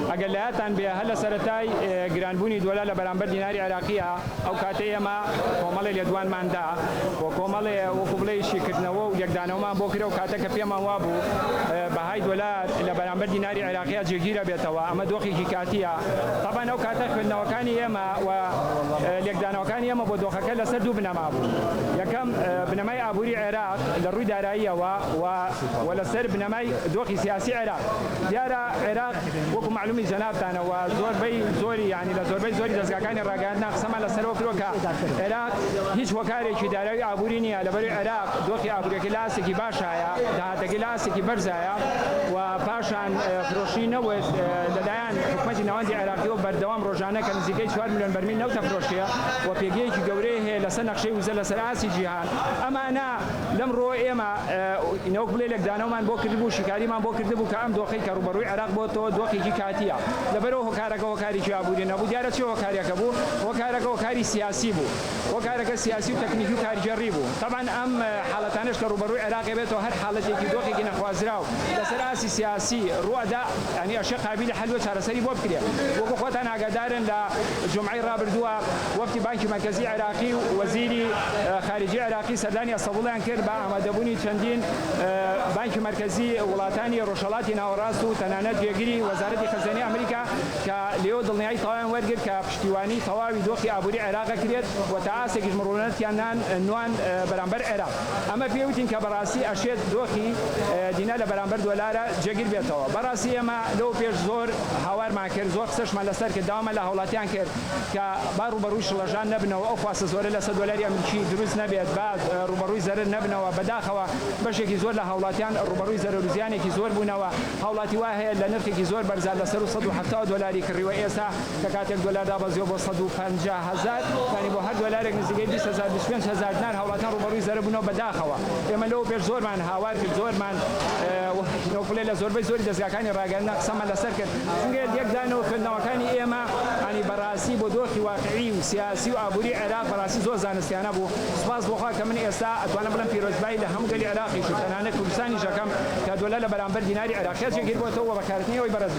أقلاتان بهلا سرتاي جرانبوني دولا لبرامبر ديناري عراقية أو كاتيما كمال اليدوان ماندا وكمال وقبلي شكرنا ويقدانه ما بكرة وكاتك فيما وابو بهاي دولار لبرامبر ديناري عراقية جيرة بيتوا أما دوخي كاتيا طبعا أو كاتك في النوكاني يما ويقدانه كان يما بدوخك لا سدوا بنما أبو يكم بنماي أبوري عراق للروي دارائية ولا سر بنماي دوخي سياسي عراق ديارة عراق وكم معلومي جناب تانا وزور بي زوري يعني لزور بي زوري دزقا كان الرقادنا قسما لسر وكروكا عراق هيش وكاري كي دارائي أبوريني لبري عراق دوخي أبوري كلاسي كي باشايا دهات كلاسي كي برزايا وباشان فروشينا ولديان حكومة نواندي عراقي وبردوام روجانا كان زيكي 4 مليون برميل نوتا فروشيا وبيجي كي جوريه لسنق شيء وزل سراسي جيهان أما أنا لم روي إما نوك بلي لك دانو من بوكر دبو شكاري من بوكر دبو كام دوخي كروبروي عراق بوتو دوخي كي كاتيا لبرو هكارك وكاري شو أبودي نبو ديارة شو هكاري كبو هكارك وكاري سياسي بو هكارك سياسي وتكنيكي وكاري جريبو طبعا أم حالتانش كروبروي عراق بيتو هر حالة كي دوخي كي نخوازراو لسراسي سياسي رؤدا يعني أشياء قابلة حلوة سرسري بوبكريا وقوتنا قدارن لجمعي رابردوا وفد بنك مركزي عراقي وزيري خارجي عراقي سرداني الصبولان كربا عمدبوني تشندين بنك مركزي ولاتاني روشالاتي ناوراسو تنانات بيجري وزارة خزانة أمريكا كليو ضلنياي طوان ورجر كبشتواني طوابي دوخي أبوري عراق كريت وتعاسك مرونات يانان نوان برامبر عراق أما بيوتين كبراسي أشياء دوخي دينار برامبر دولار جگیر بیتوا برای ما لو پیش زور هوار معکر زور خسش مالستر که دام له هولاتیان کرد که بار روبروش لجان نبنا و افاس زور لس دلاری امریکی دروز نبید بعد روبروی زر نبنا و بداخوا باشه کی زور له هولاتیان روبروی زر روزیانی کی زور بنا و هولاتی واه لنرخ کی زور برزال لسر $170 کریوه ایسا که $1 دا بازیو با 150,000 یعنی با هر دلار نزدیک 20,000 25,000 دینار هولاتیان روبروی زر بنا بداخوا اما لو پیش زور من هوار کی زور من نوفل لزور بي زوري دزگاکانی راگرنا قسم لسر کرد چونکه یک دانو خدمتکانی ایما یعنی بررسی بدوخی واقعی و سیاسی و عبوری عراق بررسی زور زانستیانه بو سپاس بخوا کمن استا اتوانم بلن پیروزبایی لهم گلی عراقی شو تنانه کردستانی جکم که دوله لبرانبر دیناری عراقیت جگیر بوده و بکارتنی و برز